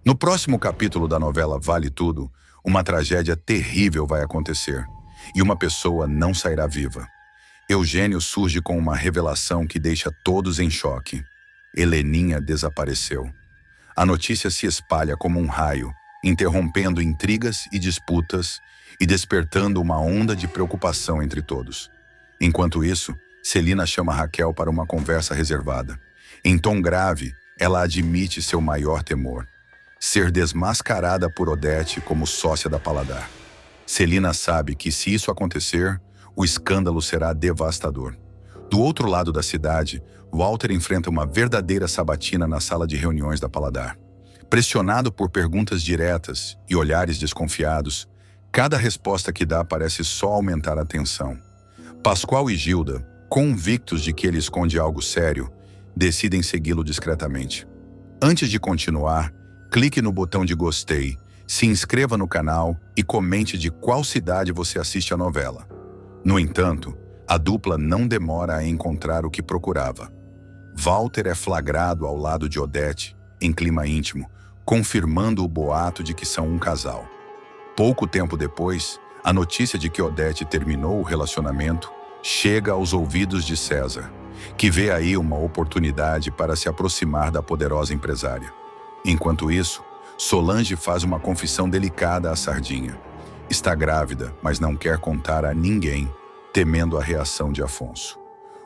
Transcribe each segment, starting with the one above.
No próximo capítulo da novela Vale Tudo, uma tragédia terrível vai acontecer e uma pessoa não sairá viva. Eugênio surge com uma revelação que deixa todos em choque. Heleninha desapareceu. A notícia se espalha como um raio, interrompendo intrigas e disputas e despertando uma onda de preocupação entre todos. Enquanto isso, Celina chama Raquel para uma conversa reservada. Em tom grave, ela admite seu maior temor: ser desmascarada por Odete como sócia da Paladar. Celina sabe que, se isso acontecer, o escândalo será devastador. Do outro lado da cidade, Walter enfrenta uma verdadeira sabatina na sala de reuniões da Paladar. Pressionado por perguntas diretas e olhares desconfiados, cada resposta que dá parece só aumentar a tensão. Pascoal e Gilda, convictos de que ele esconde algo sério, decidem segui-lo discretamente. Antes de continuar, clique no botão de gostei, se inscreva no canal e comente de qual cidade você assiste a novela. No entanto, a dupla não demora a encontrar o que procurava. Walter é flagrado ao lado de Odete, em clima íntimo, confirmando o boato de que são um casal. Pouco tempo depois, a notícia de que Odete terminou o relacionamento chega aos ouvidos de César, que vê aí uma oportunidade para se aproximar da poderosa empresária. Enquanto isso, Solange faz uma confissão delicada à Sardinha. Está grávida, mas não quer contar a ninguém, temendo a reação de Afonso.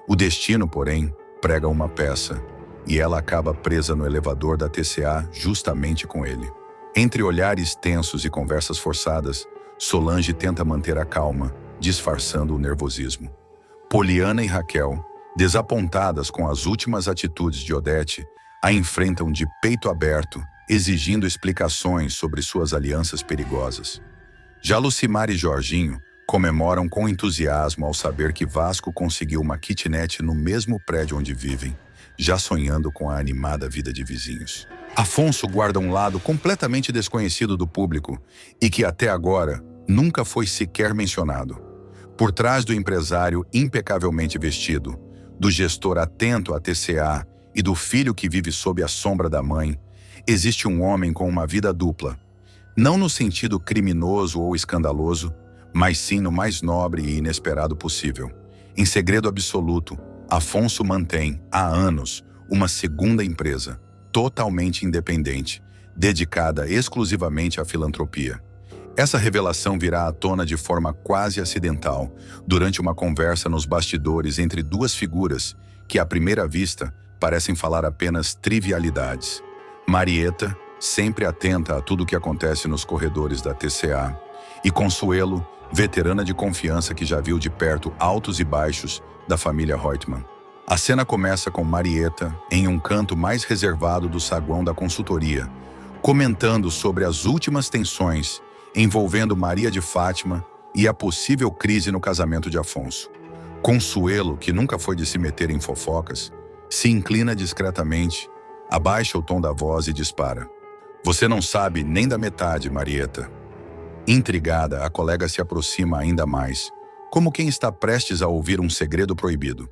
O destino, porém, prega uma peça, e ela acaba presa no elevador da TCA justamente com ele. Entre olhares tensos e conversas forçadas, Solange tenta manter a calma, disfarçando o nervosismo. Poliana e Raquel, desapontadas com as últimas atitudes de Odete, a enfrentam de peito aberto, exigindo explicações sobre suas alianças perigosas. Já Lucimar e Jorginho comemoram com entusiasmo ao saber que Vasco conseguiu uma kitnet no mesmo prédio onde vivem, já sonhando com a animada vida de vizinhos. Afonso guarda um lado completamente desconhecido do público e que até agora nunca foi sequer mencionado. Por trás do empresário impecavelmente vestido, do gestor atento à TCA e do filho que vive sob a sombra da mãe, existe um homem com uma vida dupla. Não no sentido criminoso ou escandaloso, mas sim no mais nobre e inesperado possível. Em segredo absoluto, Afonso mantém, há anos, uma segunda empresa, totalmente independente, dedicada exclusivamente à filantropia. Essa revelação virá à tona de forma quase acidental, durante uma conversa nos bastidores entre duas figuras que, à primeira vista, parecem falar apenas trivialidades. Marieta, sempre atenta a tudo o que acontece nos corredores da TCA, e Consuelo, veterana de confiança que já viu de perto altos e baixos da família Reutemann. A cena começa com Marieta em um canto mais reservado do saguão da consultoria, comentando sobre as últimas tensões envolvendo Maria de Fátima e a possível crise no casamento de Afonso. Consuelo, que nunca foi de se meter em fofocas, se inclina discretamente, abaixa o tom da voz e dispara: "Você não sabe nem da metade, Marieta." Intrigada, a colega se aproxima ainda mais, como quem está prestes a ouvir um segredo proibido.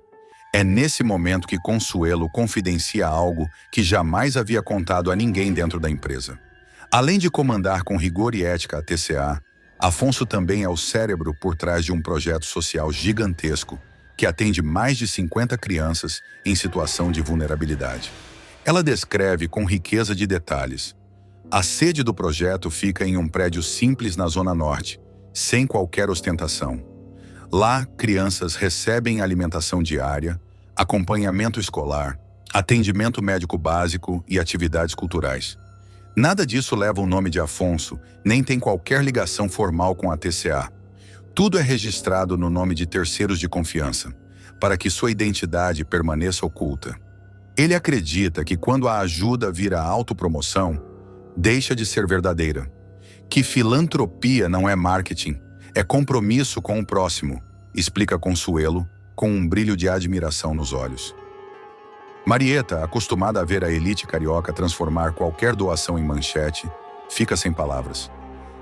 É nesse momento que Consuelo confidencia algo que jamais havia contado a ninguém dentro da empresa. Além de comandar com rigor e ética a TCA, Afonso também é o cérebro por trás de um projeto social gigantesco que atende mais de 50 crianças em situação de vulnerabilidade. Ela descreve com riqueza de detalhes. A sede do projeto fica em um prédio simples na Zona Norte, sem qualquer ostentação. Lá, crianças recebem alimentação diária, acompanhamento escolar, atendimento médico básico e atividades culturais. Nada disso leva o nome de Afonso, nem tem qualquer ligação formal com a TCA. Tudo é registrado no nome de terceiros de confiança, para que sua identidade permaneça oculta. Ele acredita que quando a ajuda vira autopromoção, deixa de ser verdadeira. Que filantropia não é marketing, é compromisso com o próximo, explica Consuelo, com um brilho de admiração nos olhos. Marieta, acostumada a ver a elite carioca transformar qualquer doação em manchete, fica sem palavras.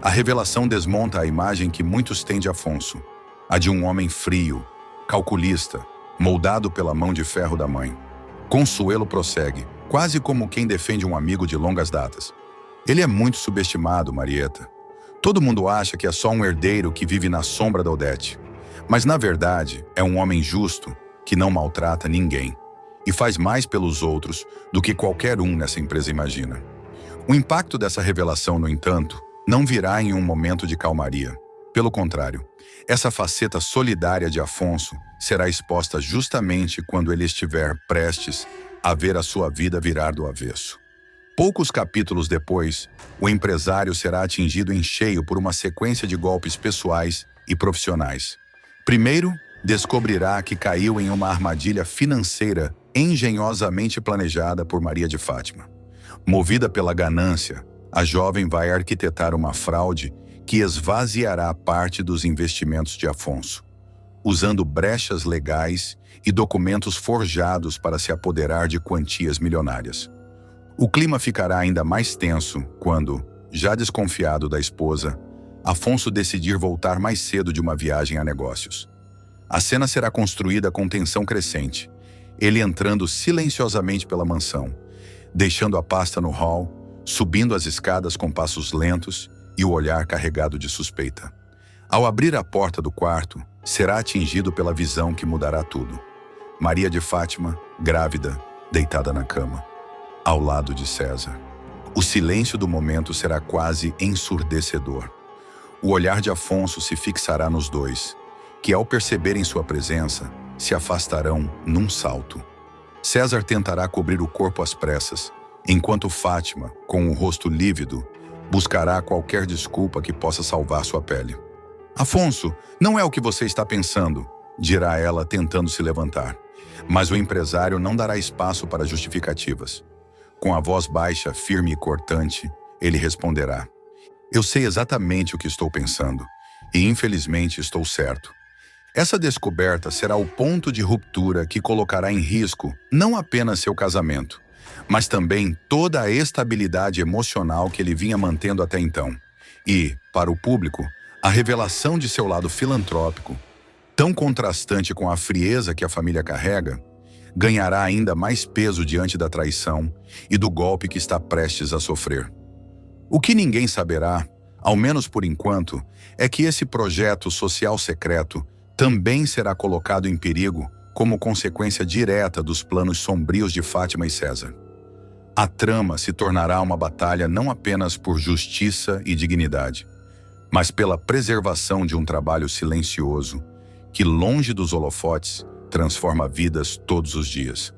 A revelação desmonta a imagem que muitos têm de Afonso, a de um homem frio, calculista, moldado pela mão de ferro da mãe. Consuelo prossegue, quase como quem defende um amigo de longas datas: Ele é muito subestimado, Marieta. Todo mundo acha que é só um herdeiro que vive na sombra da Odete. Mas, na verdade, é um homem justo que não maltrata ninguém e faz mais pelos outros do que qualquer um nessa empresa imagina. O impacto dessa revelação, no entanto, não virá em um momento de calmaria. Pelo contrário, essa faceta solidária de Afonso será exposta justamente quando ele estiver prestes a ver a sua vida virar do avesso. Poucos capítulos depois, o empresário será atingido em cheio por uma sequência de golpes pessoais e profissionais. Primeiro, descobrirá que caiu em uma armadilha financeira engenhosamente planejada por Maria de Fátima. Movida pela ganância, a jovem vai arquitetar uma fraude que esvaziará parte dos investimentos de Afonso, usando brechas legais e documentos forjados para se apoderar de quantias milionárias. O clima ficará ainda mais tenso quando, já desconfiado da esposa, Afonso decidir voltar mais cedo de uma viagem a negócios. A cena será construída com tensão crescente, ele entrando silenciosamente pela mansão, deixando a pasta no hall, subindo as escadas com passos lentos e o olhar carregado de suspeita. Ao abrir a porta do quarto, será atingido pela visão que mudará tudo. Maria de Fátima, grávida, deitada na cama, ao lado de César. O silêncio do momento será quase ensurdecedor. O olhar de Afonso se fixará nos dois, que ao perceberem sua presença, se afastarão num salto. César tentará cobrir o corpo às pressas, enquanto Fátima, com o rosto lívido, buscará qualquer desculpa que possa salvar sua pele. Afonso, não é o que você está pensando, dirá ela tentando se levantar. Mas o empresário não dará espaço para justificativas. Com a voz baixa, firme e cortante, ele responderá: eu sei exatamente o que estou pensando, e infelizmente estou certo. Essa descoberta será o ponto de ruptura que colocará em risco não apenas seu casamento, mas também toda a estabilidade emocional que ele vinha mantendo até então. E, para o público, a revelação de seu lado filantrópico, tão contrastante com a frieza que a família carrega, ganhará ainda mais peso diante da traição e do golpe que está prestes a sofrer. O que ninguém saberá, ao menos por enquanto, é que esse projeto social secreto também será colocado em perigo como consequência direta dos planos sombrios de Fátima e César. A trama se tornará uma batalha não apenas por justiça e dignidade, mas pela preservação de um trabalho silencioso que, longe dos holofotes, transforma vidas todos os dias.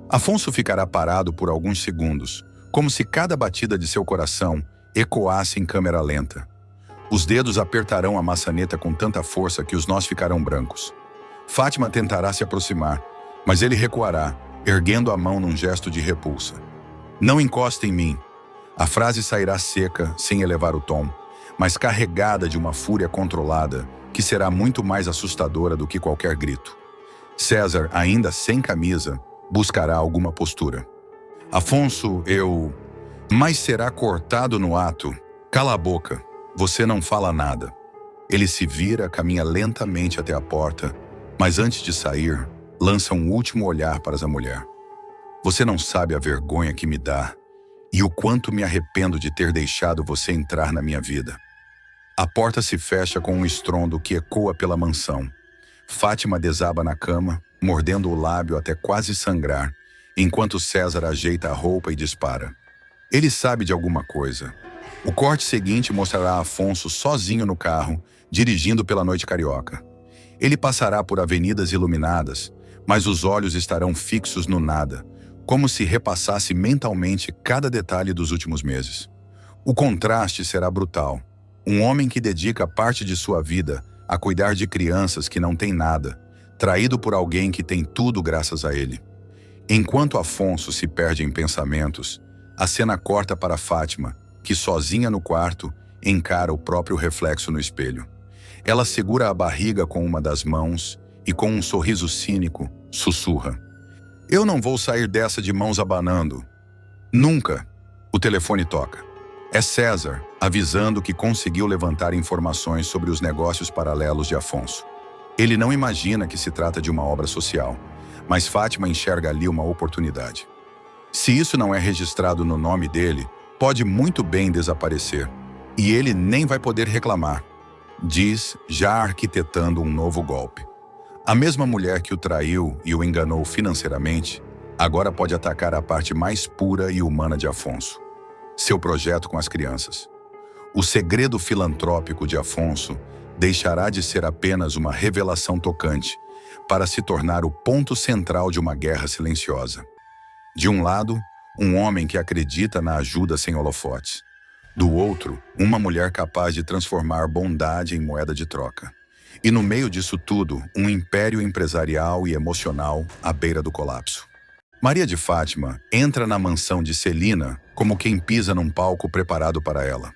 Afonso ficará parado por alguns segundos, como se cada batida de seu coração ecoasse em câmera lenta. Os dedos apertarão a maçaneta com tanta força que os nós ficarão brancos. Fátima tentará se aproximar, mas ele recuará, erguendo a mão num gesto de repulsa. Não encosta em mim. A frase sairá seca, sem elevar o tom, mas carregada de uma fúria controlada, que será muito mais assustadora do que qualquer grito. César, ainda sem camisa, buscará alguma postura. Afonso, Mas será cortado no ato. Cala a boca. Você não fala nada. Ele se vira, caminha lentamente até a porta, mas antes de sair, lança um último olhar para a mulher. Você não sabe a vergonha que me dá e o quanto me arrependo de ter deixado você entrar na minha vida. A porta se fecha com um estrondo que ecoa pela mansão. Fátima desaba na cama, mordendo o lábio até quase sangrar, enquanto César ajeita a roupa e dispara. Ele sabe de alguma coisa. O corte seguinte mostrará Afonso sozinho no carro, dirigindo pela noite carioca. Ele passará por avenidas iluminadas, mas os olhos estarão fixos no nada, como se repassasse mentalmente cada detalhe dos últimos meses. O contraste será brutal. Um homem que dedica parte de sua vida a cuidar de crianças que não têm nada, traído por alguém que tem tudo graças a ele. Enquanto Afonso se perde em pensamentos, a cena corta para Fátima, que sozinha no quarto, encara o próprio reflexo no espelho. Ela segura a barriga com uma das mãos e, com um sorriso cínico, sussurra: eu não vou sair dessa de mãos abanando. Nunca. O telefone toca. É César, avisando que conseguiu levantar informações sobre os negócios paralelos de Afonso. Ele não imagina que se trata de uma obra social, mas Fátima enxerga ali uma oportunidade. Se isso não é registrado no nome dele, pode muito bem desaparecer. E ele nem vai poder reclamar, diz, já arquitetando um novo golpe. A mesma mulher que o traiu e o enganou financeiramente, agora pode atacar a parte mais pura e humana de Afonso. Seu projeto com as crianças. O segredo filantrópico de Afonso deixará de ser apenas uma revelação tocante para se tornar o ponto central de uma guerra silenciosa. De um lado, um homem que acredita na ajuda sem holofotes. Do outro, uma mulher capaz de transformar bondade em moeda de troca. E no meio disso tudo, um império empresarial e emocional à beira do colapso. Maria de Fátima entra na mansão de Celina como quem pisa num palco preparado para ela.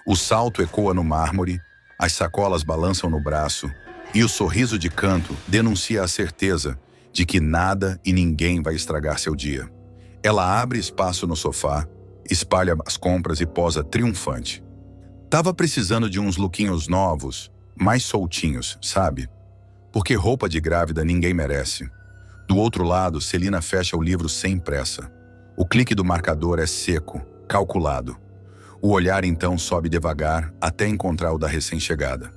O salto ecoa no mármore, as sacolas balançam no braço e o sorriso de canto denuncia a certeza de que nada e ninguém vai estragar seu dia. Ela abre espaço no sofá, espalha as compras e posa triunfante. Tava precisando de uns lookinhos novos, mais soltinhos, sabe? Porque roupa de grávida ninguém merece. Do outro lado, Celina fecha o livro sem pressa. O clique do marcador é seco, calculado. O olhar então sobe devagar até encontrar o da recém-chegada.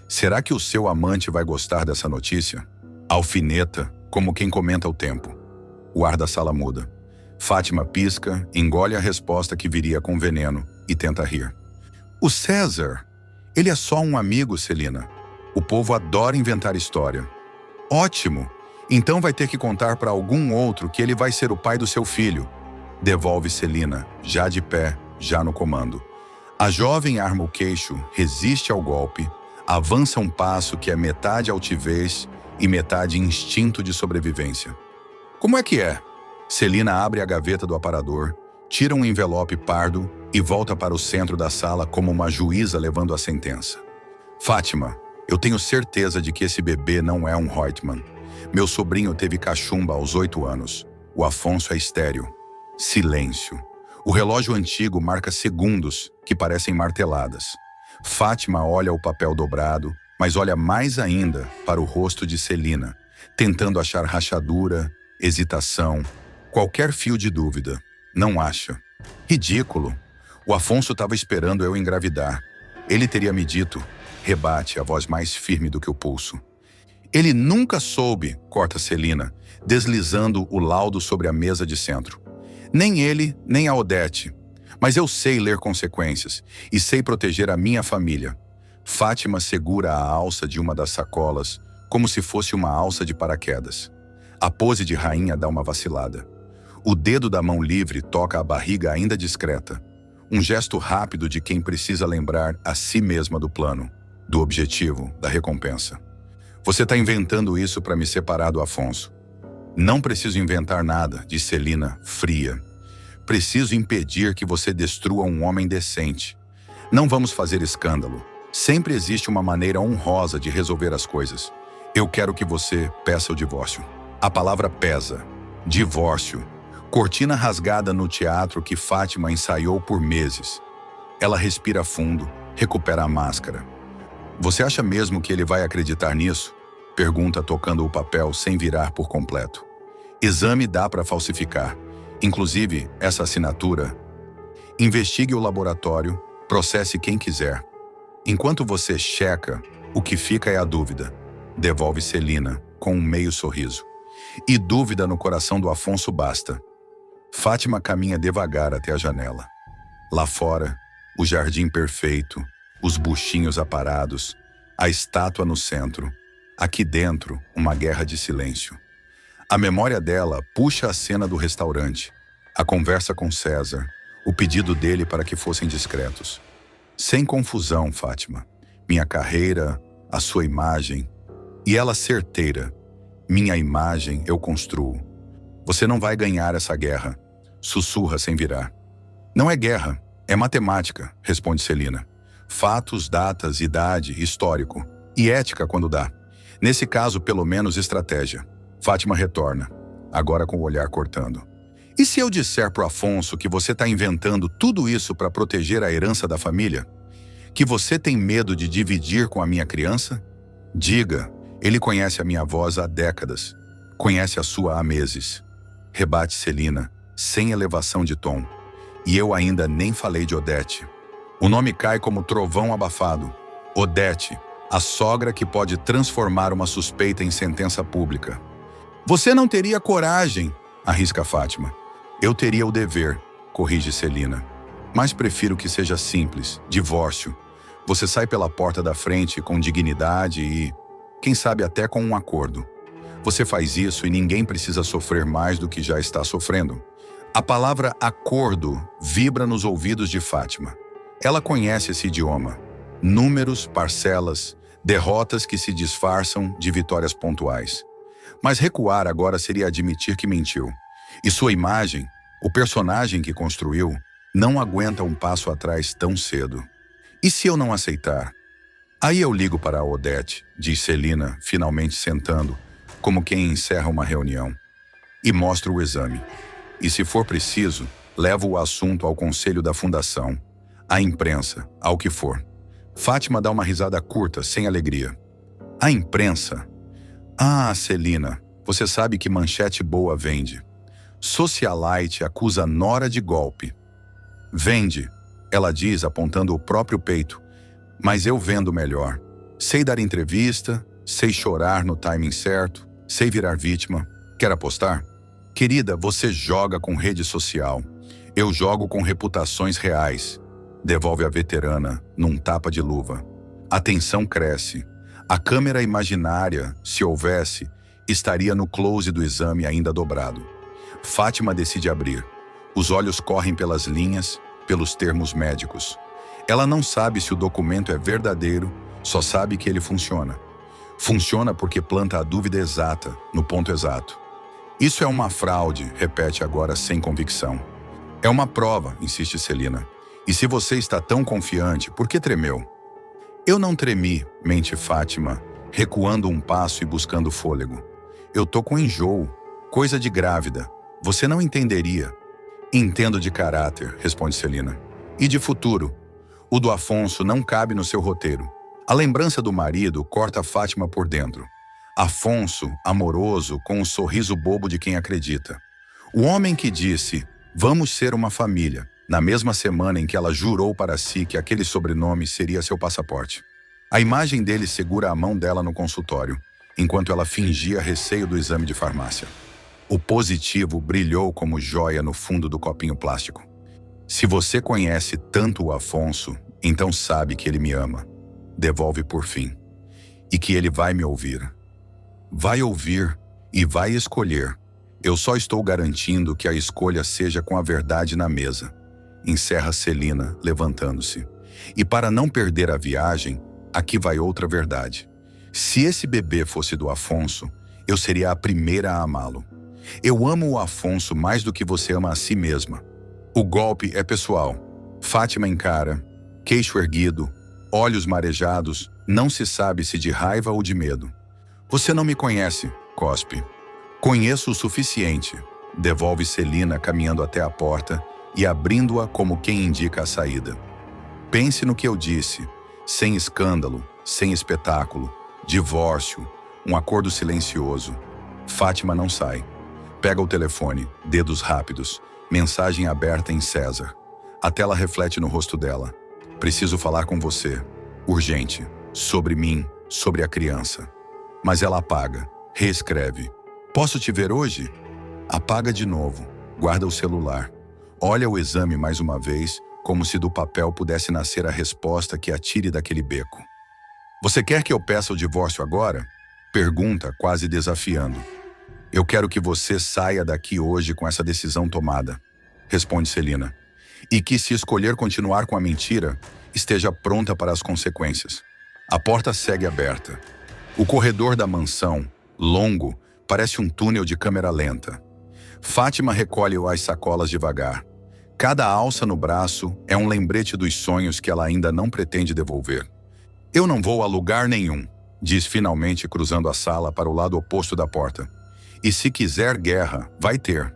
Será que o seu amante vai gostar dessa notícia? Alfineta, como quem comenta o tempo. O ar da sala muda. Fátima pisca, engole a resposta que viria com veneno e tenta rir. O César, ele é só um amigo, Celina. O povo adora inventar história. Ótimo! Então vai ter que contar para algum outro que ele vai ser o pai do seu filho. Devolve Celina, já de pé, já no comando. A jovem arma o queixo, resiste ao golpe, avança um passo que é metade altivez e metade instinto de sobrevivência. Como é que é? Celina abre a gaveta do aparador, tira um envelope pardo e volta para o centro da sala como uma juíza levando a sentença. Fátima, eu tenho certeza de que esse bebê não é um Reutemann. Meu sobrinho teve cachumba aos 8 anos. O Afonso é estéril. Silêncio. O relógio antigo marca segundos que parecem marteladas. Fátima olha o papel dobrado, mas olha mais ainda para o rosto de Celina, tentando achar rachadura, hesitação, qualquer fio de dúvida. Não acha. Ridículo. O Afonso estava esperando eu engravidar. Ele teria me dito, rebate a voz mais firme do que o pulso. Ele nunca soube, corta Celina, deslizando o laudo sobre a mesa de centro. Nem ele, nem a Odete. Mas eu sei ler consequências e sei proteger a minha família. Fátima segura a alça de uma das sacolas, como se fosse uma alça de paraquedas. A pose de rainha dá uma vacilada. O dedo da mão livre toca a barriga ainda discreta. Um gesto rápido de quem precisa lembrar a si mesma do plano, do objetivo, da recompensa. Você está inventando isso para me separar do Afonso. Não preciso inventar nada, disse Celina, fria. Preciso impedir que você destrua um homem decente. Não vamos fazer escândalo. Sempre existe uma maneira honrosa de resolver as coisas. Eu quero que você peça o divórcio. A palavra pesa. Divórcio. Cortina rasgada no teatro que Fátima ensaiou por meses. Ela respira fundo, recupera a máscara. Você acha mesmo que ele vai acreditar nisso? Pergunta tocando o papel sem virar por completo. Exame dá para falsificar. Inclusive, essa assinatura. Investigue o laboratório, processe quem quiser. Enquanto você checa, o que fica é a dúvida. Devolve Celina, com um meio sorriso. E dúvida no coração do Afonso basta. Fátima caminha devagar até a janela. Lá fora, o jardim perfeito, os buchinhos aparados, a estátua no centro. Aqui dentro, uma guerra de silêncio. A memória dela puxa a cena do restaurante, a conversa com César, o pedido dele para que fossem discretos. Sem confusão, Fátima. Minha carreira, a sua imagem. E ela certeira. Minha imagem eu construo. Você não vai ganhar essa guerra. Sussurra sem virar. Não é guerra, é matemática, responde Celina. Fatos, datas, idade, histórico. E ética quando dá. Nesse caso, pelo menos, estratégia. Fátima retorna, agora com o olhar cortando. E se eu disser pro Afonso que você está inventando tudo isso para proteger a herança da família? Que você tem medo de dividir com a minha criança? Diga, ele conhece a minha voz há décadas. Conhece a sua há meses. Rebate Celina, sem elevação de tom. E eu ainda nem falei de Odete. O nome cai como trovão abafado. Odete, a sogra que pode transformar uma suspeita em sentença pública. Você não teria coragem, arrisca Fátima. Eu teria o dever, corrige Celina. Mas prefiro que seja simples, divórcio. Você sai pela porta da frente com dignidade e, quem sabe até com um acordo. Você faz isso e ninguém precisa sofrer mais do que já está sofrendo. A palavra acordo vibra nos ouvidos de Fátima. Ela conhece esse idioma. Números, parcelas, derrotas que se disfarçam de vitórias pontuais. Mas recuar agora seria admitir que mentiu. E sua imagem, o personagem que construiu, não aguenta um passo atrás tão cedo. E se eu não aceitar? Aí eu ligo para a Odete, diz Celina, finalmente sentando, como quem encerra uma reunião. E mostro o exame. E se for preciso, levo o assunto ao conselho da fundação, à imprensa, ao que for. Fátima dá uma risada curta, sem alegria. A imprensa? Ah, Celina, você sabe que manchete boa vende. Socialite acusa Nora de golpe. Vende, ela diz apontando o próprio peito, mas eu vendo melhor. Sei dar entrevista, sei chorar no timing certo, sei virar vítima. Quer apostar? Querida, você joga com rede social. Eu jogo com reputações reais. Devolve a veterana, num tapa de luva. A tensão cresce. A câmera imaginária, se houvesse, estaria no close do exame ainda dobrado. Fátima decide abrir. Os olhos correm pelas linhas, pelos termos médicos. Ela não sabe se o documento é verdadeiro, só sabe que ele funciona. Funciona porque planta a dúvida exata, no ponto exato. Isso é uma fraude, repete agora sem convicção. É uma prova, insiste Celina. E se você está tão confiante, por que tremeu? Eu não tremi, mente Fátima, recuando um passo e buscando fôlego. Eu tô com enjoo, coisa de grávida. Você não entenderia. Entendo de caráter, responde Celina. E de futuro? O do Afonso não cabe no seu roteiro. A lembrança do marido corta Fátima por dentro. Afonso, amoroso, com um sorriso bobo de quem acredita. O homem que disse, vamos ser uma família, na mesma semana em que ela jurou para si que aquele sobrenome seria seu passaporte. A imagem dele segura a mão dela no consultório, enquanto ela fingia receio do exame de farmácia. O positivo brilhou como joia no fundo do copinho plástico. Se você conhece tanto o Afonso, então sabe que ele me ama. Devolve por fim. E que ele vai me ouvir. Vai ouvir e vai escolher. Eu só estou garantindo que a escolha seja com a verdade na mesa. Encerra Celina, levantando-se. E para não perder a viagem, aqui vai outra verdade. Se esse bebê fosse do Afonso, eu seria a primeira a amá-lo. Eu amo o Afonso mais do que você ama a si mesma. O golpe é pessoal. Fátima encara, queixo erguido, olhos marejados, não se sabe se de raiva ou de medo. Você não me conhece, cospe. Conheço o suficiente, devolve Celina caminhando até a porta e abrindo-a como quem indica a saída. Pense no que eu disse, sem escândalo, sem espetáculo, divórcio, um acordo silencioso. Fátima não sai. Pega o telefone, dedos rápidos, mensagem aberta em César. A tela reflete no rosto dela. Preciso falar com você. Urgente. Sobre mim, sobre a criança. Mas ela apaga, reescreve. Posso te ver hoje? Apaga de novo. Guarda o celular. Olha o exame mais uma vez, como se do papel pudesse nascer a resposta que a tire daquele beco. Você quer que eu peça o divórcio agora? Pergunta, quase desafiando. Eu quero que você saia daqui hoje com essa decisão tomada, responde Celina. E que se escolher continuar com a mentira, esteja pronta para as consequências. A porta segue aberta. O corredor da mansão, longo, parece um túnel de câmera lenta. Fátima recolhe as sacolas devagar. Cada alça no braço é um lembrete dos sonhos que ela ainda não pretende devolver. Eu não vou a lugar nenhum, diz finalmente cruzando a sala para o lado oposto da porta. E se quiser guerra, vai ter.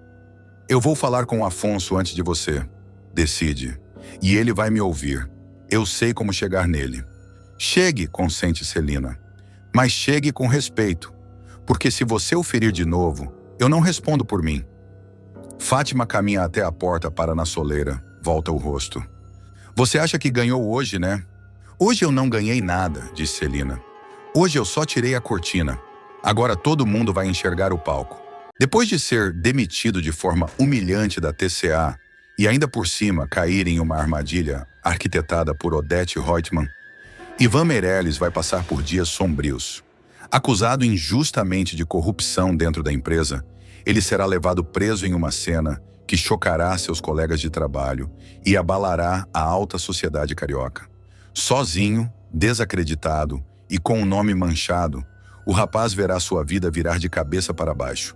Eu vou falar com o Afonso antes de você. Decide. E ele vai me ouvir. Eu sei como chegar nele. Chegue, consente Celina. Mas chegue com respeito. Porque se você o ferir de novo, eu não respondo por mim. Fátima caminha até a porta para na soleira, volta o rosto. Você acha que ganhou hoje, né? Hoje eu não ganhei nada, disse Celina. Hoje eu só tirei a cortina. Agora todo mundo vai enxergar o palco. Depois de ser demitido de forma humilhante da TCA e ainda por cima cair em uma armadilha arquitetada por Odete Reutemann, Ivan Meirelles vai passar por dias sombrios. Acusado injustamente de corrupção dentro da empresa, ele será levado preso em uma cena que chocará seus colegas de trabalho e abalará a alta sociedade carioca. Sozinho, desacreditado e com o nome manchado, o rapaz verá sua vida virar de cabeça para baixo.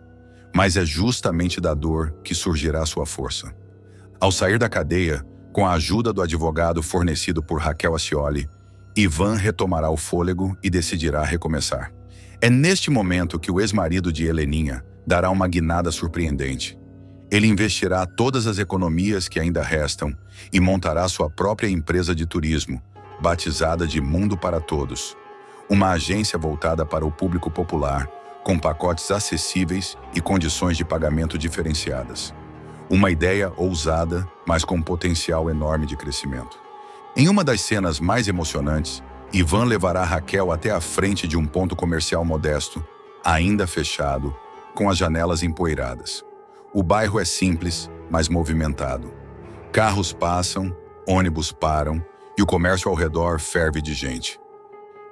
Mas é justamente da dor que surgirá sua força. Ao sair da cadeia, com a ajuda do advogado fornecido por Raquel Ascioli, Ivan retomará o fôlego e decidirá recomeçar. É neste momento que o ex-marido de Heleninha dará uma guinada surpreendente. Ele investirá todas as economias que ainda restam e montará sua própria empresa de turismo, batizada de Mundo para Todos. Uma agência voltada para o público popular, com pacotes acessíveis e condições de pagamento diferenciadas. Uma ideia ousada, mas com potencial enorme de crescimento. Em uma das cenas mais emocionantes, Ivan levará Raquel até a frente de um ponto comercial modesto, ainda fechado, com as janelas empoeiradas. O bairro é simples, mas movimentado. Carros passam, ônibus param e o comércio ao redor ferve de gente.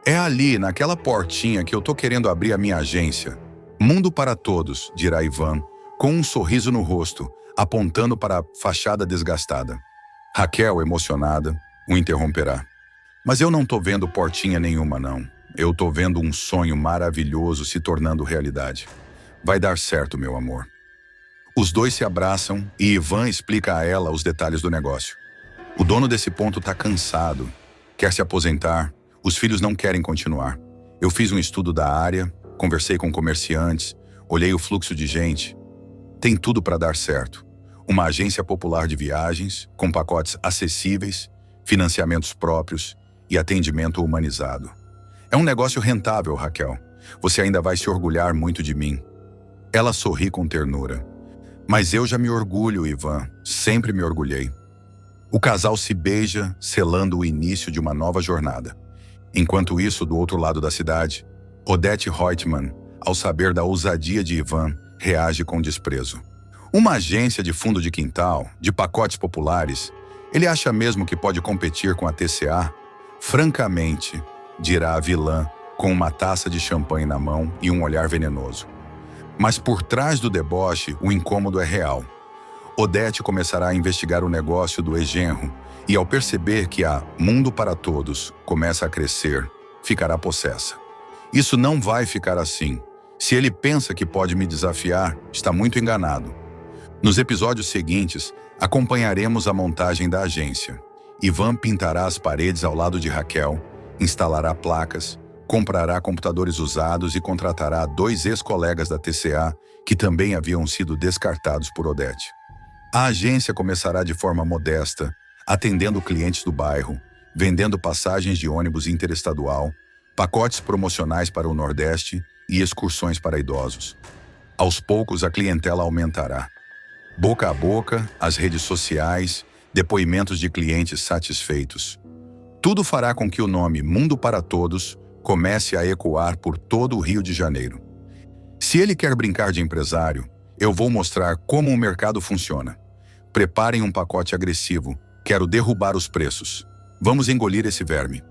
É ali, naquela portinha, que eu tô querendo abrir a minha agência. Mundo para Todos, dirá Ivan, com um sorriso no rosto, apontando para a fachada desgastada. Raquel, emocionada, o interromperá. Mas eu não tô vendo portinha nenhuma, não. Eu tô vendo um sonho maravilhoso se tornando realidade. Vai dar certo, meu amor. Os dois se abraçam e Ivan explica a ela os detalhes do negócio. O dono desse ponto tá cansado, quer se aposentar, os filhos não querem continuar. Eu fiz um estudo da área, conversei com comerciantes, olhei o fluxo de gente. Tem tudo para dar certo. Uma agência popular de viagens, com pacotes acessíveis, financiamentos próprios e atendimento humanizado. É um negócio rentável, Raquel. Você ainda vai se orgulhar muito de mim. Ela sorri com ternura. Mas eu já me orgulho, Ivan. Sempre me orgulhei. O casal se beija, selando o início de uma nova jornada. Enquanto isso, do outro lado da cidade, Odete Reutemann, ao saber da ousadia de Ivan, reage com desprezo. Uma agência de fundo de quintal, de pacotes populares, ele acha mesmo que pode competir com a TCA? Francamente, dirá a vilã, com uma taça de champanhe na mão e um olhar venenoso. Mas por trás do deboche, o incômodo é real. Odete começará a investigar o negócio do ex-genro e, ao perceber que a Mundo para Todos começa a crescer, ficará possessa. Isso não vai ficar assim. Se ele pensa que pode me desafiar, está muito enganado. Nos episódios seguintes, acompanharemos a montagem da agência. Ivan pintará as paredes ao lado de Raquel, instalará placas, comprará computadores usados e contratará 2 ex-colegas da TCA que também haviam sido descartados por Odete. A agência começará de forma modesta, atendendo clientes do bairro, vendendo passagens de ônibus interestadual, pacotes promocionais para o Nordeste e excursões para idosos. Aos poucos, a clientela aumentará. Boca a boca, as redes sociais, depoimentos de clientes satisfeitos. Tudo fará com que o nome Mundo para Todos comece a ecoar por todo o Rio de Janeiro. Se ele quer brincar de empresário, eu vou mostrar como o mercado funciona. Preparem um pacote agressivo. Quero derrubar os preços. Vamos engolir esse verme.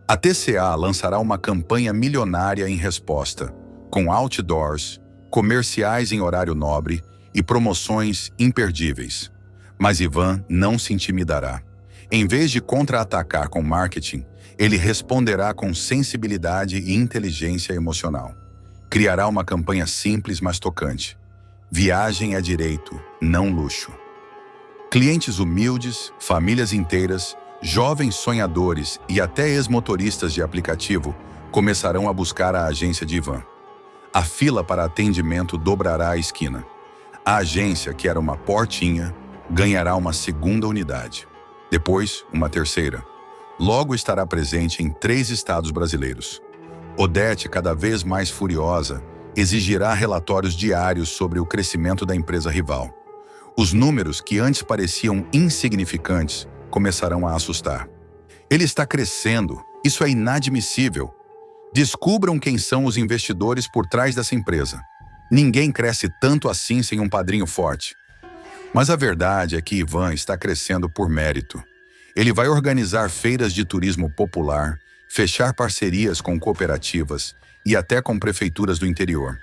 A TCA lançará uma campanha milionária em resposta, com outdoors, comerciais em horário nobre e promoções imperdíveis. Mas Ivan não se intimidará. Em vez de contra-atacar com marketing, ele responderá com sensibilidade e inteligência emocional. Criará uma campanha simples, mas tocante. Viagem é direito, não luxo. Clientes humildes, famílias inteiras, jovens sonhadores e até ex-motoristas de aplicativo começarão a buscar a agência de Ivan. A fila para atendimento dobrará a esquina. A agência, que era uma portinha, ganhará uma segunda unidade. Depois, uma terceira. Logo estará presente em 3 estados brasileiros. Odete, cada vez mais furiosa, exigirá relatórios diários sobre o crescimento da empresa rival. Os números que antes pareciam insignificantes começarão a assustar. Ele está crescendo, isso é inadmissível. Descubram quem são os investidores por trás dessa empresa. Ninguém cresce tanto assim sem um padrinho forte. Mas a verdade é que Ivan está crescendo por mérito. Ele vai organizar feiras de turismo popular, fechar parcerias com cooperativas e até com prefeituras do interior.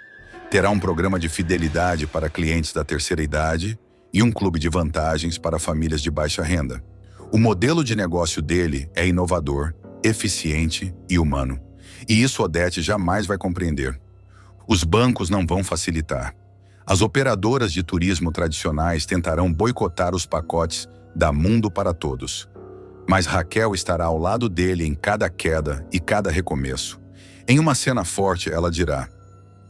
Terá um programa de fidelidade para clientes da terceira idade e um clube de vantagens para famílias de baixa renda. O modelo de negócio dele é inovador, eficiente e humano. E isso Odete jamais vai compreender. Os bancos não vão facilitar. As operadoras de turismo tradicionais tentarão boicotar os pacotes da Mundo para Todos. Mas Raquel estará ao lado dele em cada queda e cada recomeço. Em uma cena forte, ela dirá: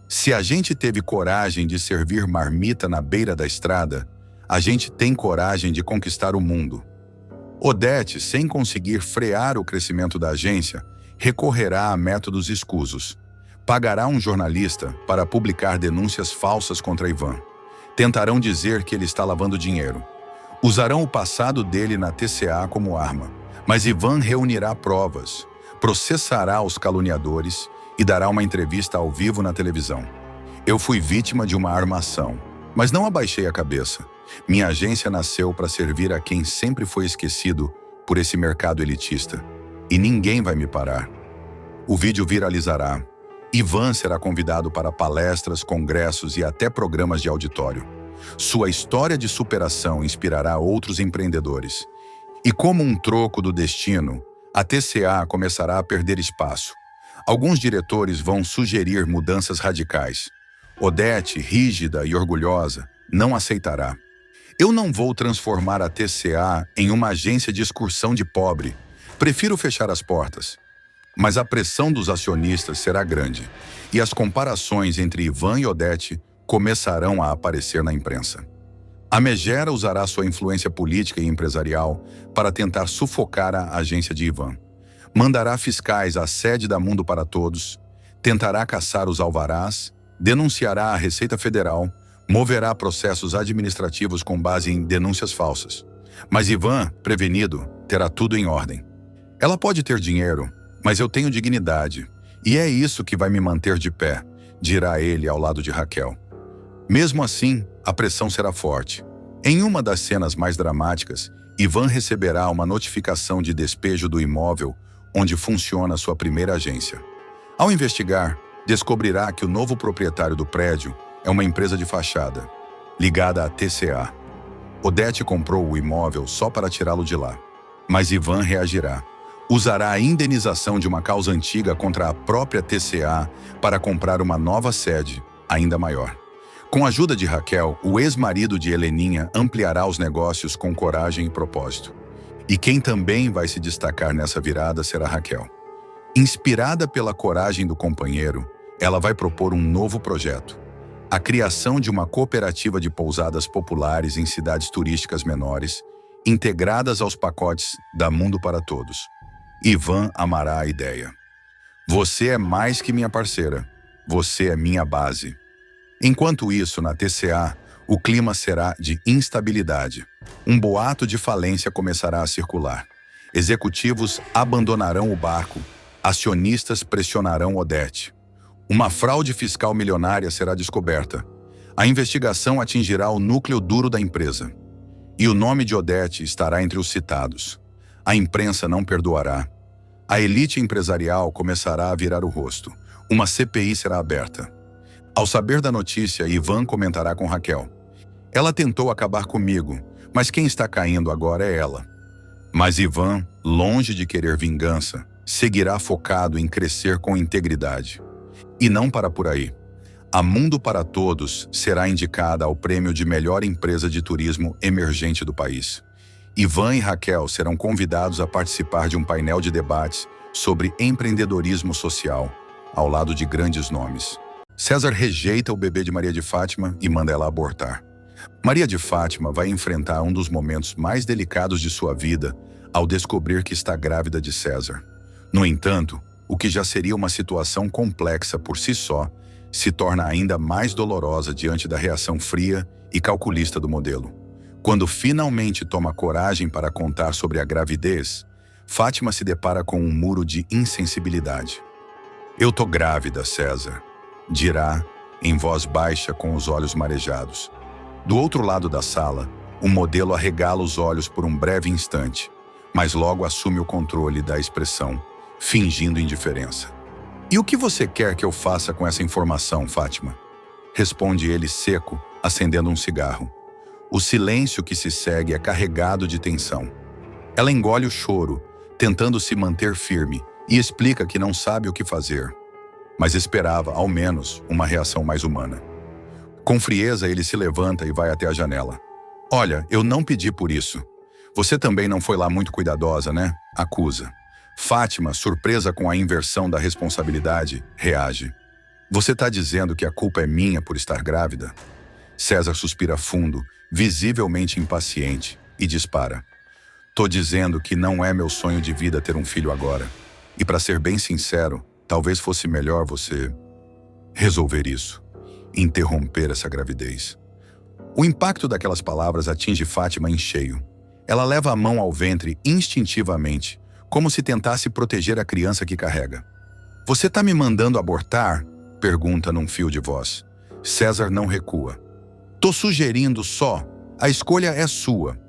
"Se a gente teve coragem de servir marmita na beira da estrada, a gente tem coragem de conquistar o mundo." Odete, sem conseguir frear o crescimento da agência, recorrerá a métodos escusos. Pagará um jornalista para publicar denúncias falsas contra Ivan. Tentarão dizer que ele está lavando dinheiro. Usarão o passado dele na TCA como arma. Mas Ivan reunirá provas, processará os caluniadores e dará uma entrevista ao vivo na televisão. "Eu fui vítima de uma armação, mas não abaixei a cabeça. Minha agência nasceu para servir a quem sempre foi esquecido por esse mercado elitista. E ninguém vai me parar." O vídeo viralizará. Ivan será convidado para palestras, congressos e até programas de auditório. Sua história de superação inspirará outros empreendedores. E como um troco do destino, a TCA começará a perder espaço. Alguns diretores vão sugerir mudanças radicais. Odete, rígida e orgulhosa, não aceitará. "Eu não vou transformar a TCA em uma agência de excursão de pobre. Prefiro fechar as portas." Mas a pressão dos acionistas será grande, e as comparações entre Ivan e Odete começarão a aparecer na imprensa. A Megera usará sua influência política e empresarial para tentar sufocar a agência de Ivan. Mandará fiscais à sede da Mundo para Todos, tentará caçar os alvarás, denunciará a Receita Federal, moverá processos administrativos com base em denúncias falsas. Mas Ivan, prevenido, terá tudo em ordem. "Ela pode ter dinheiro, mas eu tenho dignidade, e é isso que vai me manter de pé", dirá ele ao lado de Raquel. Mesmo assim, a pressão será forte. Em uma das cenas mais dramáticas, Ivan receberá uma notificação de despejo do imóvel onde funciona sua primeira agência. Ao investigar, descobrirá que o novo proprietário do prédio é uma empresa de fachada, ligada à TCA. Odete comprou o imóvel só para tirá-lo de lá. Mas Ivan reagirá. Usará a indenização de uma causa antiga contra a própria TCA para comprar uma nova sede, ainda maior. Com a ajuda de Raquel, o ex-marido de Heleninha ampliará os negócios com coragem e propósito. E quem também vai se destacar nessa virada será Raquel. Inspirada pela coragem do companheiro, ela vai propor um novo projeto: a criação de uma cooperativa de pousadas populares em cidades turísticas menores, integradas aos pacotes da Mundo para Todos. Ivan amará a ideia. "Você é mais que minha parceira. Você é minha base." Enquanto isso, na TCA, o clima será de instabilidade. Um boato de falência começará a circular. Executivos abandonarão o barco. Acionistas pressionarão Odete. Uma fraude fiscal milionária será descoberta. A investigação atingirá o núcleo duro da empresa. E o nome de Odete estará entre os citados. A imprensa não perdoará. A elite empresarial começará a virar o rosto. Uma CPI será aberta. Ao saber da notícia, Ivan comentará com Raquel: "Ela tentou acabar comigo, mas quem está caindo agora é ela." Mas Ivan, longe de querer vingança, seguirá focado em crescer com integridade. E não para por aí. A Mundo para Todos será indicada ao prêmio de melhor empresa de turismo emergente do país. Ivan e Raquel serão convidados a participar de um painel de debates sobre empreendedorismo social, ao lado de grandes nomes. César rejeita o bebê de Maria de Fátima e manda ela abortar. Maria de Fátima vai enfrentar um dos momentos mais delicados de sua vida ao descobrir que está grávida de César. No entanto, o que já seria uma situação complexa por si só, se torna ainda mais dolorosa diante da reação fria e calculista do modelo. Quando finalmente toma coragem para contar sobre a gravidez, Fátima se depara com um muro de insensibilidade. "Eu tô grávida, César", dirá, em voz baixa com os olhos marejados. Do outro lado da sala, o modelo arregala os olhos por um breve instante, mas logo assume o controle da expressão, fingindo indiferença. "E o que você quer que eu faça com essa informação, Fátima?", responde ele seco, acendendo um cigarro. O silêncio que se segue é carregado de tensão. Ela engole o choro, tentando se manter firme, e explica que não sabe o que fazer, mas esperava, ao menos, uma reação mais humana. Com frieza, ele se levanta e vai até a janela. "Olha, eu não pedi por isso. Você também não foi lá muito cuidadosa, né?", acusa. Fátima, surpresa com a inversão da responsabilidade, reage. "Você está dizendo que a culpa é minha por estar grávida?". César suspira fundo, visivelmente impaciente, e dispara. "Tô dizendo que não é meu sonho de vida ter um filho agora. E para ser bem sincero, talvez fosse melhor você resolver isso, interromper essa gravidez." O impacto daquelas palavras atinge Fátima em cheio. Ela leva a mão ao ventre instintivamente, como se tentasse proteger a criança que carrega. "Você tá me mandando abortar?", pergunta num fio de voz. César não recua. "Tô sugerindo só, a escolha é sua.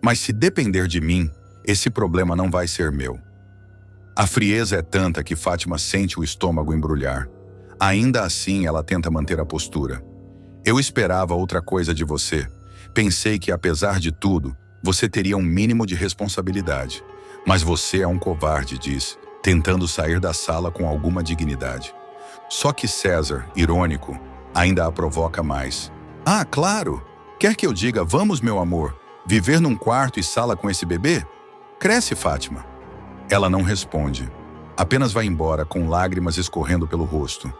Mas se depender de mim, esse problema não vai ser meu." A frieza é tanta que Fátima sente o estômago embrulhar. Ainda assim, ela tenta manter a postura. "Eu esperava outra coisa de você. Pensei que, apesar de tudo, você teria um mínimo de responsabilidade. Mas você é um covarde", diz, tentando sair da sala com alguma dignidade. Só que César, irônico, ainda a provoca mais. "Ah, claro! Quer que eu diga, vamos, meu amor, viver num quarto e sala com esse bebê? Cresce, Fátima." Ela não responde. Apenas vai embora com lágrimas escorrendo pelo rosto.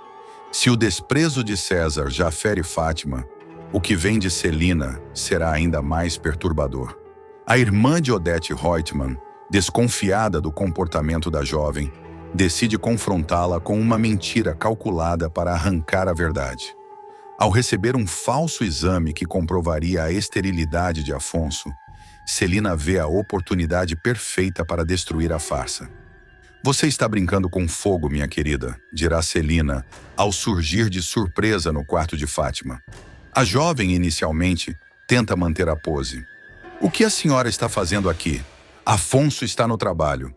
Se o desprezo de César já fere Fátima, o que vem de Celina será ainda mais perturbador. A irmã de Odete Reutemann, desconfiada do comportamento da jovem, decide confrontá-la com uma mentira calculada para arrancar a verdade. Ao receber um falso exame que comprovaria a esterilidade de Afonso, Celina vê a oportunidade perfeita para destruir a farsa. "Você está brincando com fogo, minha querida", dirá Celina, ao surgir de surpresa no quarto de Fátima. A jovem, inicialmente, tenta manter a pose. "O que a senhora está fazendo aqui? Afonso está no trabalho."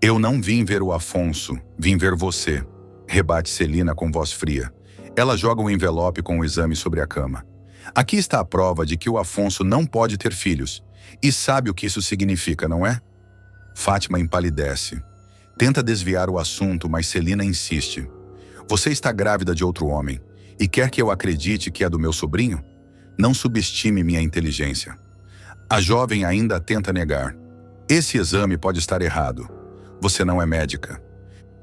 "Eu não vim ver o Afonso, vim ver você", rebate Celina com voz fria. Ela joga um envelope com o exame sobre a cama. "Aqui está a prova de que o Afonso não pode ter filhos. E sabe o que isso significa, não é?" Fátima empalidece. Tenta desviar o assunto, mas Celina insiste. "Você está grávida de outro homem e quer que eu acredite que é do meu sobrinho? Não subestime minha inteligência." A jovem ainda tenta negar. "Esse exame pode estar errado. Você não é médica."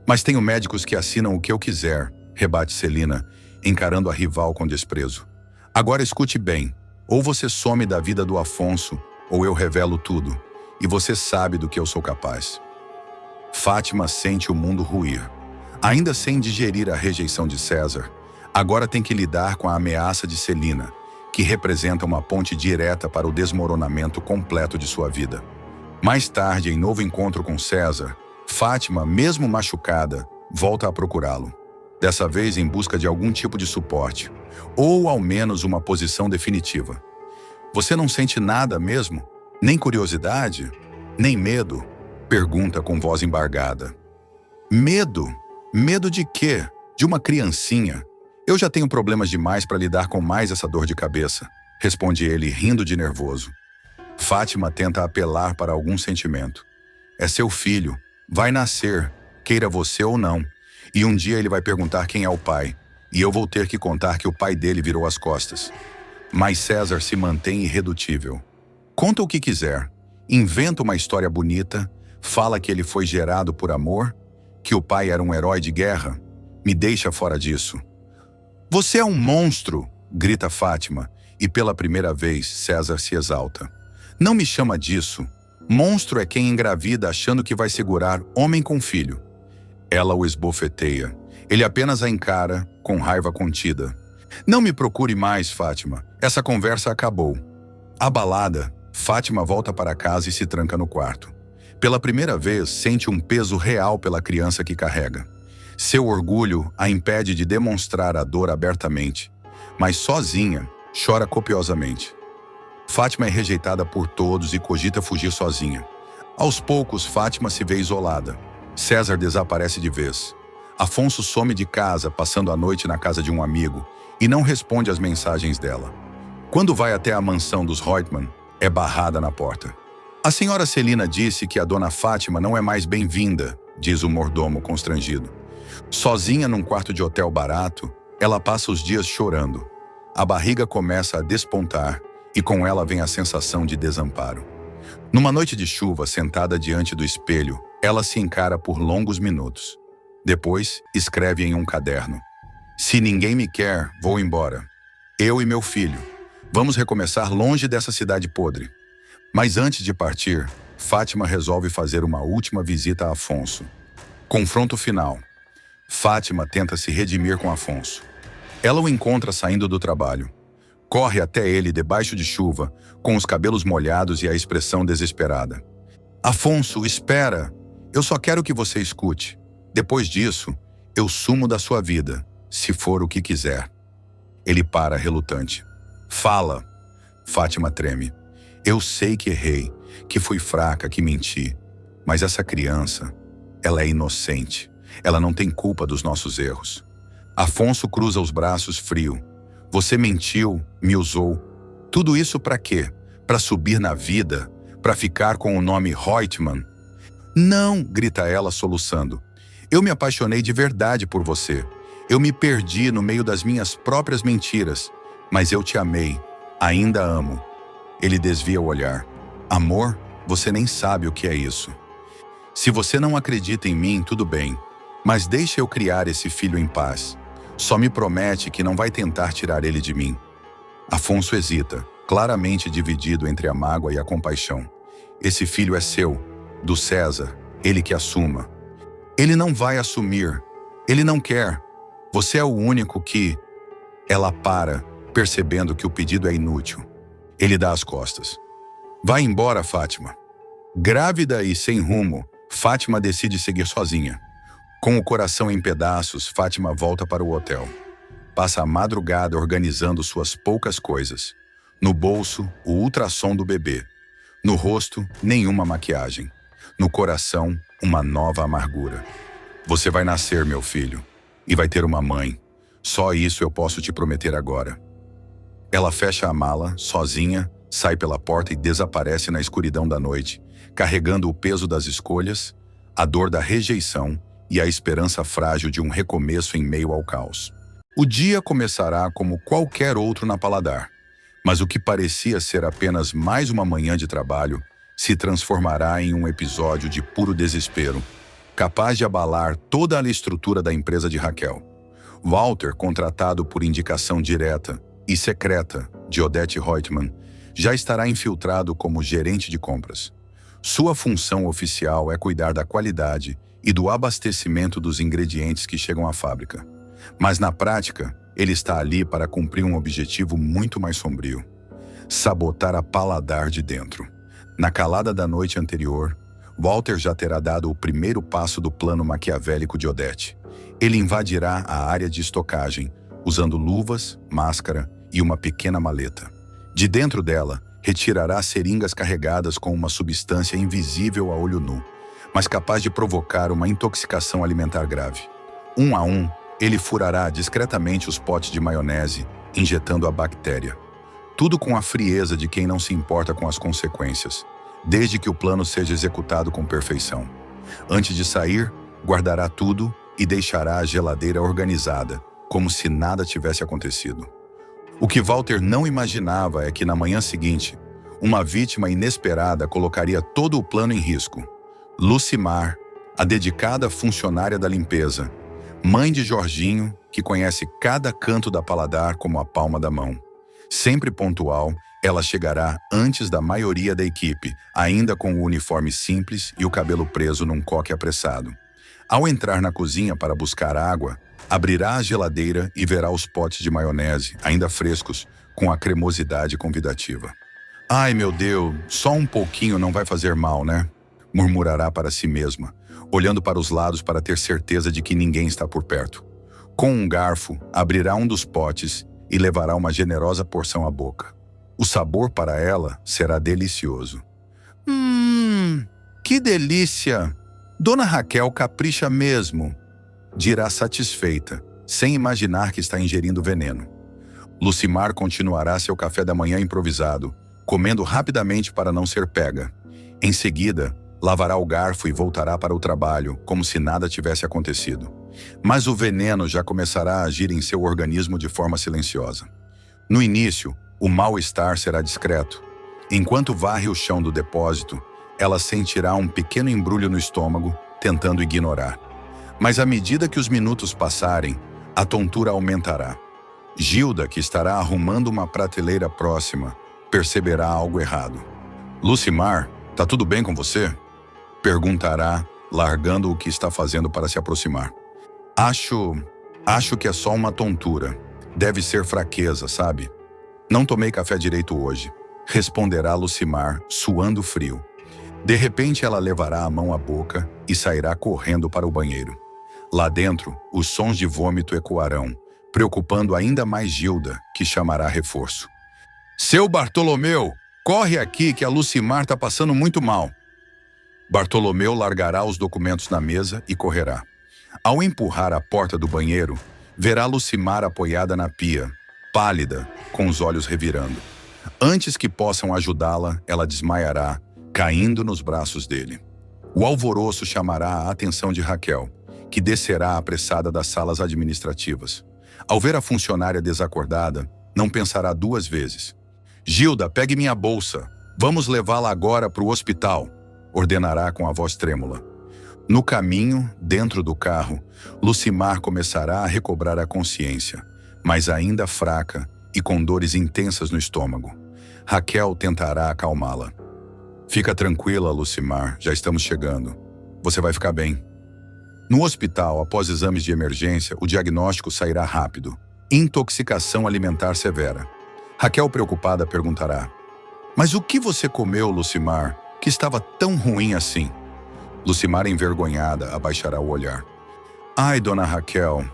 "Mas tenho médicos que assinam o que eu quiser", rebate Celina, encarando a rival com desprezo. "Agora escute bem. Ou você some da vida do Afonso, ou eu revelo tudo. E você sabe do que eu sou capaz." Fátima sente o mundo ruir. Ainda sem digerir a rejeição de César, agora tem que lidar com a ameaça de Celina, que representa uma ponte direta para o desmoronamento completo de sua vida. Mais tarde, em novo encontro com César, Fátima, mesmo machucada, volta a procurá-lo. Dessa vez em busca de algum tipo de suporte, ou ao menos uma posição definitiva. "Você não sente nada mesmo? Nem curiosidade? Nem medo?", pergunta com voz embargada. "Medo? Medo de quê? De uma criancinha? Eu já tenho problemas demais para lidar com mais essa dor de cabeça", responde ele, rindo de nervoso. Fátima tenta apelar para algum sentimento. "É seu filho, vai nascer, queira você ou não, e um dia ele vai perguntar quem é o pai, e eu vou ter que contar que o pai dele virou as costas." Mas César se mantém irredutível. "Conta o que quiser, inventa uma história bonita, fala que ele foi gerado por amor, que o pai era um herói de guerra, me deixa fora disso." "Você é um monstro!", grita Fátima, e pela primeira vez César se exalta. "Não me chama disso. Monstro é quem engravida achando que vai segurar homem com filho." Ela o esbofeteia. Ele apenas a encara, com raiva contida. "Não me procure mais, Fátima. Essa conversa acabou." Abalada, Fátima volta para casa e se tranca no quarto. Pela primeira vez, sente um peso real pela criança que carrega. Seu orgulho a impede de demonstrar a dor abertamente, mas sozinha, chora copiosamente. Fátima é rejeitada por todos e cogita fugir sozinha. Aos poucos, Fátima se vê isolada. César desaparece de vez. Afonso some de casa, passando a noite na casa de um amigo, e não responde às mensagens dela. Quando vai até a mansão dos Reutemann, é barrada na porta. A senhora Celina disse que a dona Fátima não é mais bem-vinda, diz o mordomo constrangido. Sozinha num quarto de hotel barato, ela passa os dias chorando. A barriga começa a despontar e com ela vem a sensação de desamparo. Numa noite de chuva, sentada diante do espelho, ela se encara por longos minutos. Depois, escreve em um caderno: "Se ninguém me quer, vou embora. Eu e meu filho. Vamos recomeçar longe dessa cidade podre." Mas antes de partir, Fátima resolve fazer uma última visita a Afonso. Confronto final. Fátima tenta se redimir com Afonso. Ela o encontra saindo do trabalho. Corre até ele debaixo de chuva, com os cabelos molhados e a expressão desesperada. "Afonso, espera! Eu só quero que você escute. Depois disso, eu sumo da sua vida, se for o que quiser." Ele para, relutante. "Fala." Fátima treme. "Eu sei que errei, que fui fraca, que menti. Mas essa criança, ela é inocente. Ela não tem culpa dos nossos erros." Afonso cruza os braços frio. "Você mentiu, me usou. Tudo isso para quê? Para subir na vida? Para ficar com o nome Reutemann?" "Não!" grita ela, soluçando. "Eu me apaixonei de verdade por você. Eu me perdi no meio das minhas próprias mentiras. Mas eu te amei. Ainda amo." Ele desvia o olhar. "Amor? Você nem sabe o que é isso. Se você não acredita em mim, tudo bem. Mas deixa eu criar esse filho em paz. Só me promete que não vai tentar tirar ele de mim." Afonso hesita, claramente dividido entre a mágoa e a compaixão. "Esse filho é seu, do César, ele que assuma." "Ele não vai assumir. Ele não quer. Você é o único que..." Ela para, percebendo que o pedido é inútil. Ele dá as costas. "Vai embora, Fátima." Grávida e sem rumo, Fátima decide seguir sozinha. Com o coração em pedaços, Fátima volta para o hotel. Passa a madrugada organizando suas poucas coisas. No bolso, o ultrassom do bebê. No rosto, nenhuma maquiagem. No coração, uma nova amargura. "Você vai nascer, meu filho, e vai ter uma mãe. Só isso eu posso te prometer agora." Ela fecha a mala, sozinha, sai pela porta e desaparece na escuridão da noite, carregando o peso das escolhas, a dor da rejeição e a esperança frágil de um recomeço em meio ao caos. O dia começará como qualquer outro na Paladar, mas o que parecia ser apenas mais uma manhã de trabalho se transformará em um episódio de puro desespero, capaz de abalar toda a estrutura da empresa de Raquel. Walter, contratado por indicação direta e secreta de Odete Reutemann, já estará infiltrado como gerente de compras. Sua função oficial é cuidar da qualidade e do abastecimento dos ingredientes que chegam à fábrica. Mas na prática, ele está ali para cumprir um objetivo muito mais sombrio: sabotar a Paladar de dentro. Na calada da noite anterior, Walter já terá dado o primeiro passo do plano maquiavélico de Odete. Ele invadirá a área de estocagem, usando luvas, máscara e uma pequena maleta. De dentro dela, retirará seringas carregadas com uma substância invisível a olho nu, mas capaz de provocar uma intoxicação alimentar grave. Um a um, ele furará discretamente os potes de maionese, injetando a bactéria. Tudo com a frieza de quem não se importa com as consequências, desde que o plano seja executado com perfeição. Antes de sair, guardará tudo e deixará a geladeira organizada, como se nada tivesse acontecido. O que Walter não imaginava é que na manhã seguinte, uma vítima inesperada colocaria todo o plano em risco. Lucimar, a dedicada funcionária da limpeza, mãe de Jorginho, que conhece cada canto da Paladar como a palma da mão. Sempre pontual, ela chegará antes da maioria da equipe, ainda com o uniforme simples e o cabelo preso num coque apressado. Ao entrar na cozinha para buscar água, abrirá a geladeira e verá os potes de maionese, ainda frescos, com a cremosidade convidativa. Ai, meu Deus, só um pouquinho não vai fazer mal, né? Murmurará para si mesma, olhando para os lados para ter certeza de que ninguém está por perto. Com um garfo, abrirá um dos potes e levará uma generosa porção à boca. O sabor para ela será delicioso. Que delícia! Dona Raquel capricha mesmo, dirá satisfeita, sem imaginar que está ingerindo veneno. Lucimar continuará seu café da manhã improvisado, comendo rapidamente para não ser pega. Em seguida, lavará o garfo e voltará para o trabalho, como se nada tivesse acontecido. Mas o veneno já começará a agir em seu organismo de forma silenciosa. No início, o mal-estar será discreto. Enquanto varre o chão do depósito, ela sentirá um pequeno embrulho no estômago, tentando ignorar. Mas à medida que os minutos passarem, a tontura aumentará. Gilda, que estará arrumando uma prateleira próxima, perceberá algo errado. Lucimar, tá tudo bem com você? Perguntará, largando o que está fazendo para se aproximar. Acho que é só uma tontura. Deve ser fraqueza, sabe? Não tomei café direito hoje, responderá Lucimar, suando frio. De repente ela levará a mão à boca e sairá correndo para o banheiro. Lá dentro, os sons de vômito ecoarão, preocupando ainda mais Gilda, que chamará reforço. Seu Bartolomeu, corre aqui que a Lucimar está passando muito mal. Bartolomeu largará os documentos na mesa e correrá. Ao empurrar a porta do banheiro, verá Lucimar apoiada na pia, pálida, com os olhos revirando. Antes que possam ajudá-la, ela desmaiará, caindo nos braços dele. O alvoroço chamará a atenção de Raquel, que descerá apressada das salas administrativas. Ao ver a funcionária desacordada, não pensará duas vezes. Gilda, pegue minha bolsa. Vamos levá-la agora para o hospital, ordenará com a voz trêmula. No caminho, dentro do carro, Lucimar começará a recobrar a consciência, mas ainda fraca e com dores intensas no estômago. Raquel tentará acalmá-la. Fica tranquila, Lucimar, já estamos chegando. Você vai ficar bem. No hospital, após exames de emergência, o diagnóstico sairá rápido. Intoxicação alimentar severa. Raquel, preocupada, perguntará: Mas o que você comeu, Lucimar, que estava tão ruim assim? Lucimar, envergonhada, abaixará o olhar. Ai, dona Raquel,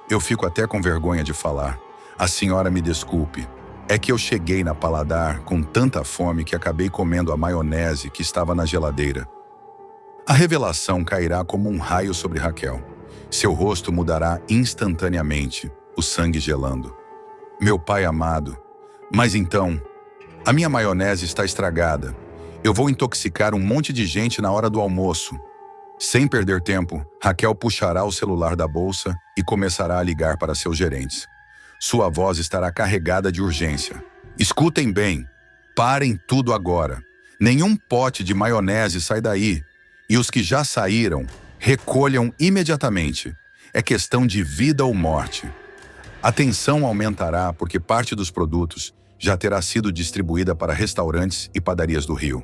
eu fico até com vergonha de falar. A senhora me desculpe. É que eu cheguei na Paladar com tanta fome que acabei comendo a maionese que estava na geladeira. A revelação cairá como um raio sobre Raquel. Seu rosto mudará instantaneamente, o sangue gelando. Meu pai amado, mas então, a minha maionese está estragada. Eu vou intoxicar um monte de gente na hora do almoço. Sem perder tempo, Raquel puxará o celular da bolsa e começará a ligar para seus gerentes. Sua voz estará carregada de urgência. Escutem bem, parem tudo agora. Nenhum pote de maionese sai daí. E os que já saíram, recolham imediatamente. É questão de vida ou morte. A tensão aumentará porque parte dos produtos já terá sido distribuída para restaurantes e padarias do Rio.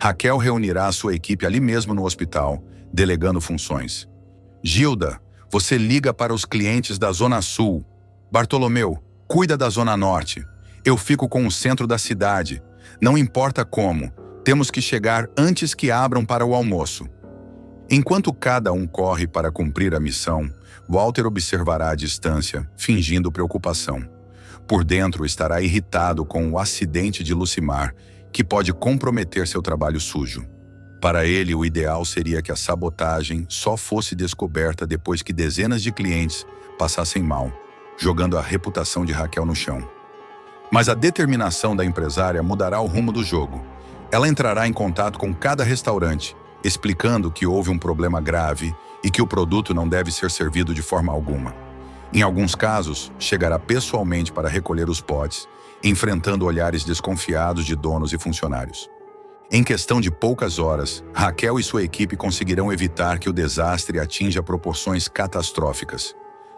Raquel reunirá a sua equipe ali mesmo no hospital, delegando funções. Gilda, você liga para os clientes da Zona Sul. Bartolomeu, cuida da Zona Norte. Eu fico com o centro da cidade. Não importa como, temos que chegar antes que abram para o almoço. Enquanto cada um corre para cumprir a missão, Walter observará à distância, fingindo preocupação. Por dentro estará irritado com o acidente de Lucimar, que pode comprometer seu trabalho sujo. Para ele, o ideal seria que a sabotagem só fosse descoberta depois que dezenas de clientes passassem mal, jogando a reputação de Raquel no chão. Mas a determinação da empresária mudará o rumo do jogo. Ela entrará em contato com cada restaurante, explicando que houve um problema grave e que o produto não deve ser servido de forma alguma. Em alguns casos, chegará pessoalmente para recolher os potes, enfrentando olhares desconfiados de donos e funcionários. Em questão de poucas horas, Raquel e sua equipe conseguirão evitar que o desastre atinja proporções catastróficas.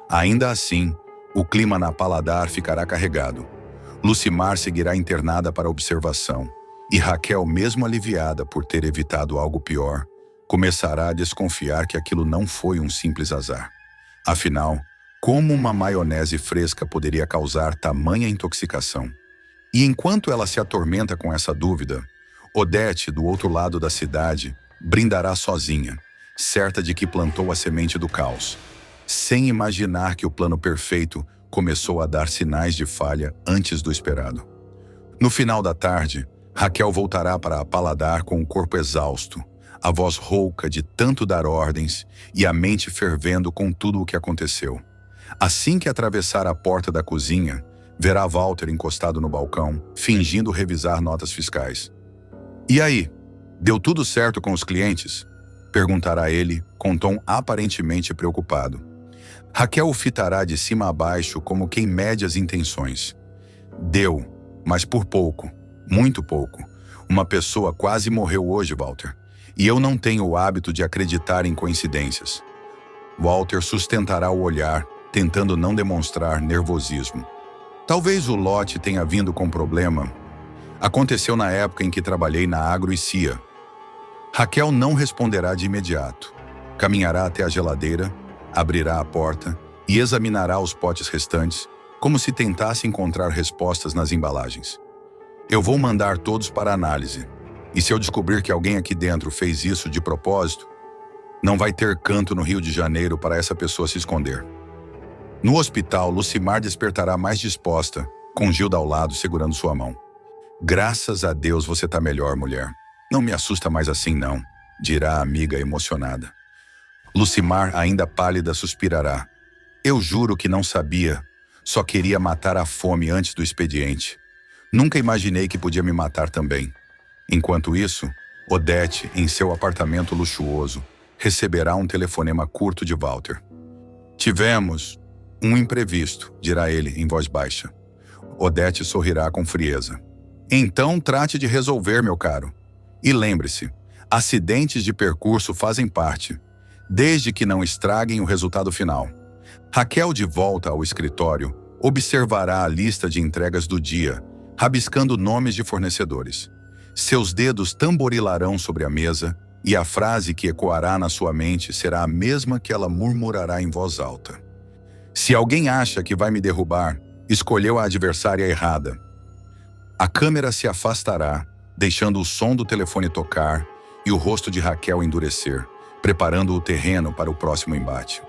Ainda assim, o clima na Paladar ficará carregado. Lucimar seguirá internada para observação, e Raquel, mesmo aliviada por ter evitado algo pior, começará a desconfiar que aquilo não foi um simples azar. Afinal, como uma maionese fresca poderia causar tamanha intoxicação? E enquanto ela se atormenta com essa dúvida, Odete, do outro lado da cidade, brindará sozinha, certa de que plantou a semente do caos, sem imaginar que o plano perfeito começou a dar sinais de falha antes do esperado. No final da tarde, Raquel voltará para Paladar com o corpo exausto, a voz rouca de tanto dar ordens e a mente fervendo com tudo o que aconteceu. Assim que atravessar a porta da cozinha, verá Walter encostado no balcão, fingindo revisar notas fiscais. "E aí, deu tudo certo com os clientes?" perguntará ele, com tom aparentemente preocupado. Raquel o fitará de cima a baixo como quem mede as intenções. "Deu, mas por pouco, muito pouco. Uma pessoa quase morreu hoje, Walter. E eu não tenho o hábito de acreditar em coincidências." Walter sustentará o olhar, tentando não demonstrar nervosismo. "Talvez o lote tenha vindo com problema. Aconteceu na época em que trabalhei na Agro e CIA." Raquel não responderá de imediato. Caminhará até a geladeira, abrirá a porta e examinará os potes restantes, como se tentasse encontrar respostas nas embalagens. "Eu vou mandar todos para análise. E se eu descobrir que alguém aqui dentro fez isso de propósito, não vai ter canto no Rio de Janeiro para essa pessoa se esconder." No hospital, Lucimar despertará mais disposta, com Gilda ao lado segurando sua mão. "Graças a Deus você tá melhor, mulher. Não me assusta mais assim, não", dirá a amiga emocionada. Lucimar, ainda pálida, suspirará. "Eu juro que não sabia. Só queria matar a fome antes do expediente. Nunca imaginei que podia me matar também." Enquanto isso, Odete, em seu apartamento luxuoso, receberá um telefonema curto de Walter. "Tivemos um imprevisto", dirá ele em voz baixa. Odete sorrirá com frieza. "Então trate de resolver, meu caro. E lembre-se, acidentes de percurso fazem parte, desde que não estraguem o resultado final." Raquel, de volta ao escritório, observará a lista de entregas do dia, rabiscando nomes de fornecedores. Seus dedos tamborilarão sobre a mesa e a frase que ecoará na sua mente será a mesma que ela murmurará em voz alta. "Se alguém acha que vai me derrubar, escolheu a adversária errada." A câmera se afastará, deixando o som do telefone tocar e o rosto de Raquel endurecer, preparando o terreno para o próximo embate.